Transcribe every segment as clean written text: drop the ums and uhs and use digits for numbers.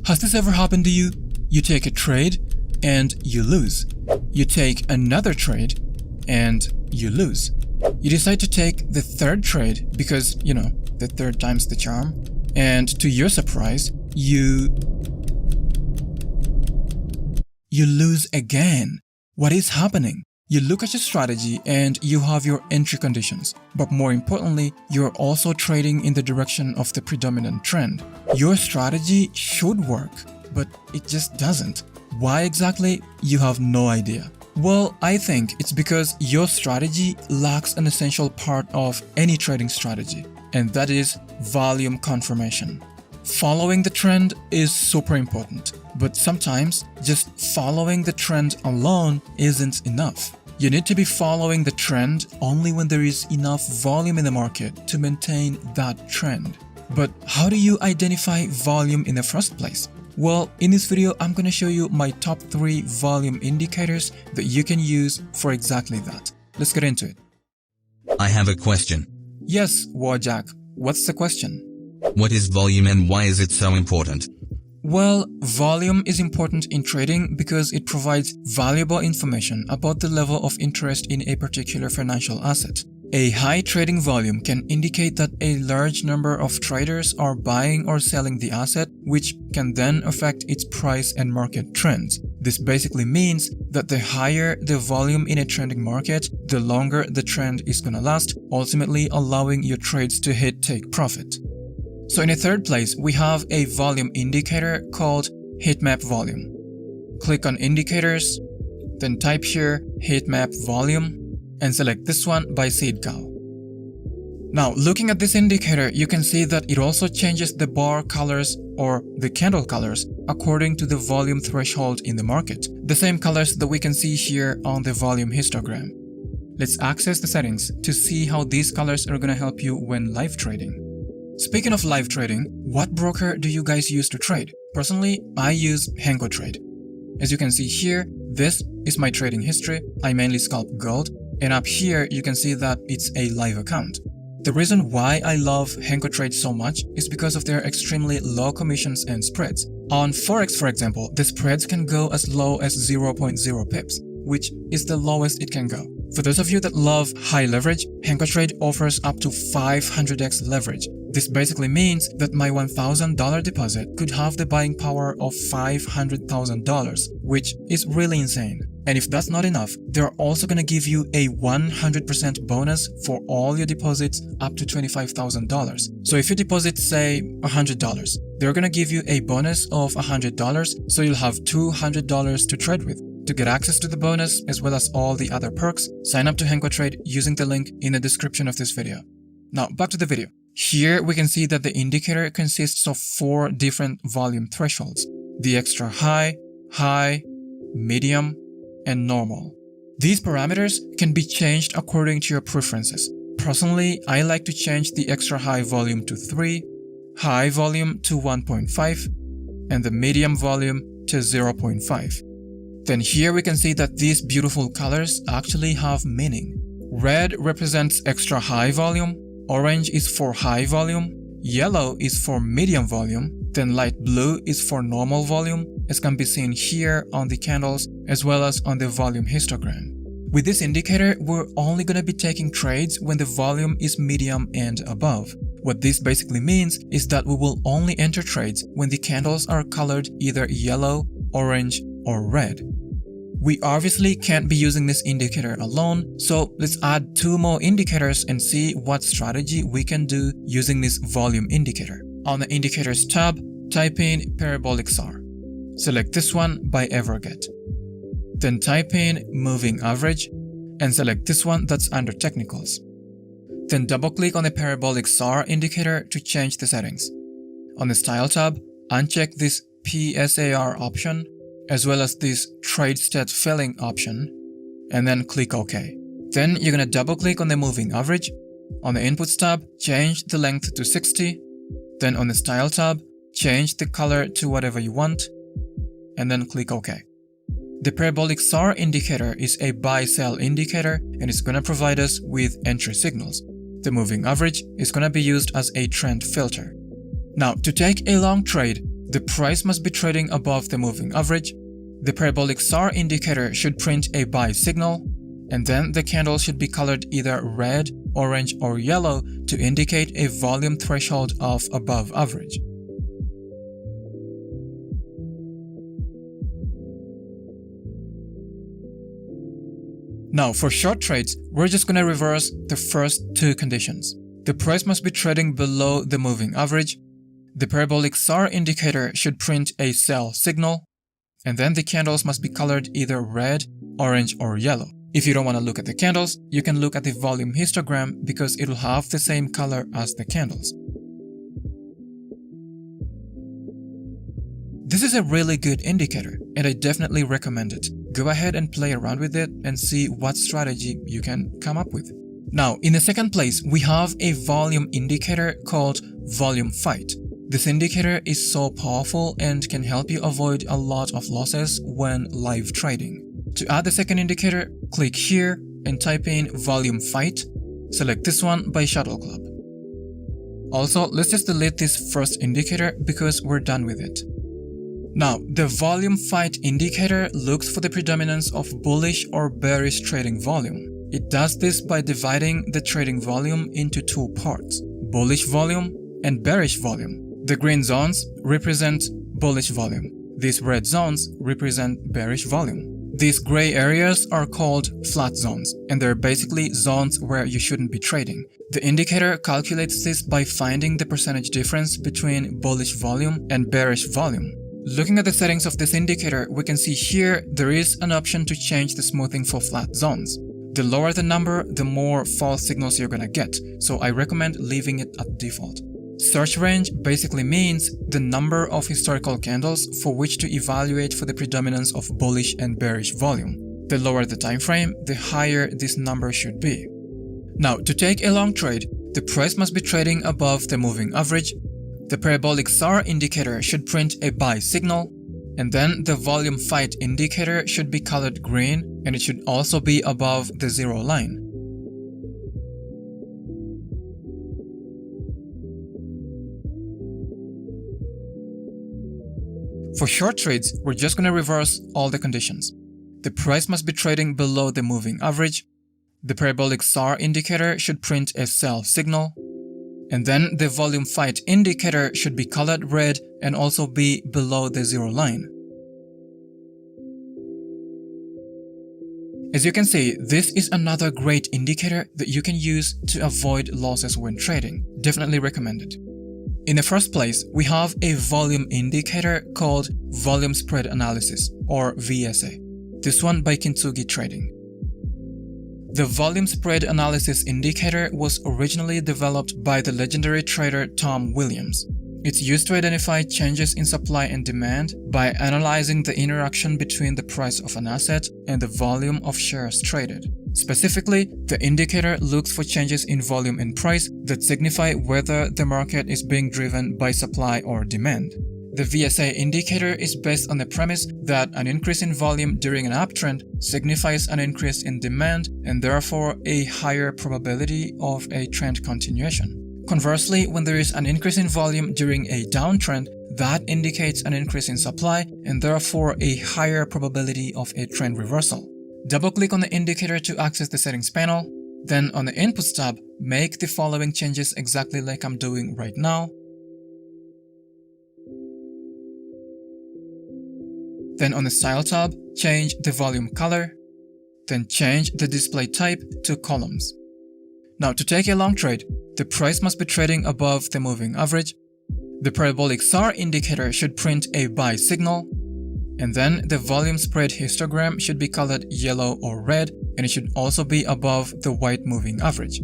Has this ever happened to you? You take a trade and you lose. You take another trade and you lose. You decide to take the third trade because, the third time's the charm. And to your surprise, you lose again. What is happening? You look at your strategy and you have your entry conditions. But more importantly, you're also trading in the direction of the predominant trend. Your strategy should work, but it just doesn't. Why exactly? You have no idea. Well, I think it's because your strategy lacks an essential part of any trading strategy, and that is volume confirmation. Following the trend is super important, but sometimes just following the trend alone isn't enough. You need to be following the trend only when there is enough volume in the market to maintain that trend. But how do you identify volume in the first place? Well, in this video, I'm going to show you my top 3 volume indicators that you can use for exactly that. Let's get into it. I have a question. Yes, Warjack, what's the question? What is volume and why is it so important? Well, volume is important in trading because it provides valuable information about the level of interest in a particular financial asset. A high trading volume can indicate that a large number of traders are buying or selling the asset, which can then affect its price and market trends. This basically means that the higher the volume in a trending market, the longer the trend is gonna last, ultimately allowing your trades to hit take profit. So in a third place, we have a volume indicator called Heatmap Volume. Click on Indicators, then type here Heatmap Volume, and select this one by SeedCow. Now, looking at this indicator, you can see that it also changes the bar colors or the candle colors according to the volume threshold in the market, the same colors that we can see here on the volume histogram. Let's access the settings to see how these colors are going to help you when live trading. Speaking of live trading, what broker do you guys use to trade? Personally, I use HenkoTrade. As you can see here, this is my trading history. I mainly scalp gold, and up here you can see that it's a live account. The reason why I love HenkoTrade so much is because of their extremely low commissions and spreads. On Forex, for example, the spreads can go as low as 0.0 pips, which is the lowest it can go. For those of you that love high leverage, HenkoTrade offers up to 500x leverage. This basically means that my $1,000 deposit could have the buying power of $500,000, which is really insane. And if that's not enough, they're also going to give you a 100% bonus for all your deposits up to $25,000. So if you deposit, say, $100, they're going to give you a bonus of $100, so you'll have $200 to trade with. To get access to the bonus as well as all the other perks, sign up to HenkoTrade using the link in the description of this video. Now back to the video. Here we can see that the indicator consists of 4 different volume thresholds: the extra high, high, medium, and normal. These parameters can be changed according to your preferences. Personally, I like to change the extra high volume to 3, high volume to 1.5, and the medium volume to 0.5. Then here we can see that these beautiful colors actually have meaning. Red represents extra high volume, orange is for high volume, yellow is for medium volume, then light blue is for normal volume, as can be seen here on the candles as well as on the volume histogram. With this indicator, we're only going to be taking trades when the volume is medium and above. What this basically means is that we will only enter trades when the candles are colored either yellow, orange, or red. We obviously can't be using this indicator alone, so let's add 2 more indicators and see what strategy we can do using this volume indicator. On the Indicators tab, type in Parabolic SAR. Select this one by Everget. Then type in Moving Average and select this one that's under Technicals. Then double-click on the Parabolic SAR indicator to change the settings. On the Style tab, uncheck this PSAR option as well as this Trade State Filling option, and then click OK. Then you're going to double-click on the Moving Average. On the Inputs tab, change the length to 60. Then on the Style tab, change the color to whatever you want, and then click OK. The Parabolic SAR indicator is a buy-sell indicator and it's going to provide us with entry signals. The Moving Average is going to be used as a trend filter. Now, to take a long trade, The price must be trading above the moving average. The parabolic SAR indicator should print a buy signal, and then the candle should be colored either red, orange, or yellow to indicate a volume threshold of above average. Now, for short trades, we're just going to reverse the first two conditions. The price must be trading below the moving average. The parabolic SAR indicator should print a sell signal, and then the candles must be colored either red, orange, or yellow. If you don't want to look at the candles, you can look at the volume histogram because it'll have the same color as the candles. This is a really good indicator, and I definitely recommend it. Go ahead and play around with it and see what strategy you can come up with. Now, in the second place, we have a volume indicator called Volume Fight. This indicator is so powerful and can help you avoid a lot of losses when live trading. To add the second indicator, click here and type in Volume Fight. Select this one by Shuttle Club. Also, let's just delete this first indicator because we're done with it. Now, the Volume Fight indicator looks for the predominance of bullish or bearish trading volume. It does this by dividing the trading volume into two parts, bullish volume and bearish volume. The green zones represent bullish volume. These red zones represent bearish volume. These gray areas are called flat zones, and they're basically zones where you shouldn't be trading. The indicator calculates this by finding the percentage difference between bullish volume and bearish volume. Looking at the settings of this indicator, we can see here there is an option to change the smoothing for flat zones. The lower the number, the more false signals you're gonna get, so I recommend leaving it at default. Search range basically means the number of historical candles for which to evaluate for the predominance of bullish and bearish volume. The lower the time frame, the higher this number should be. Now, to take a long trade, the price must be trading above the moving average. The parabolic SAR indicator should print a buy signal, and then the Volume Fight indicator should be colored green, and it should also be above the zero line. For short trades, we're just going to reverse all the conditions. The price must be trading below the moving average. The parabolic SAR indicator should print a sell signal, and then the Volume Fight indicator should be colored red and also be below the zero line. As you can see, this is another great indicator that you can use to avoid losses when trading. Definitely recommend it. In the first place, we have a volume indicator called Volume Spread Analysis, or VSA. This one by Kintsugi Trading. The Volume Spread Analysis indicator was originally developed by the legendary trader Tom Williams. It's used to identify changes in supply and demand by analyzing the interaction between the price of an asset and the volume of shares traded. Specifically, the indicator looks for changes in volume and price that signify whether the market is being driven by supply or demand. The VSA indicator is based on the premise that an increase in volume during an uptrend signifies an increase in demand and therefore a higher probability of a trend continuation. Conversely, when there is an increase in volume during a downtrend, that indicates an increase in supply and therefore a higher probability of a trend reversal. Double-click on the indicator to access the settings panel. Then on the Inputs tab, make the following changes exactly like I'm doing right now. Then on the Style tab, change the volume color. Then change the display type to columns. Now, to take a long trade, the price must be trading above the moving average. The parabolic SAR indicator should print a buy signal, and then the volume spread histogram should be colored yellow or red, and it should also be above the white moving average.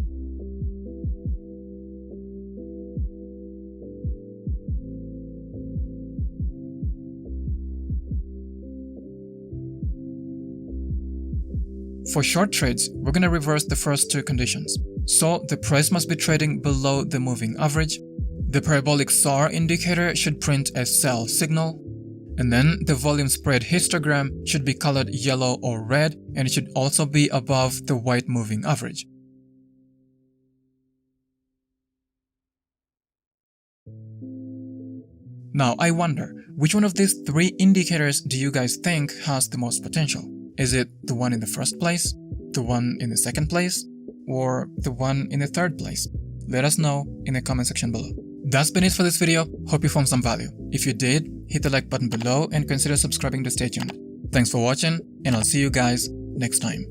For short trades, we're going to reverse the first two conditions. So the price must be trading below the moving average. The parabolic SAR indicator should print a sell signal, and then the volume spread histogram should be colored yellow or red, and it should also be above the white moving average. Now I wonder, which one of these 3 indicators do you guys think has the most potential? Is it the one in the first place, the one in the second place, or the one in the third place? Let us know in the comment section below. That's been it for this video. Hope you found some value. If you did, hit the like button below and consider subscribing to stay tuned. Thanks for watching, and I'll see you guys next time.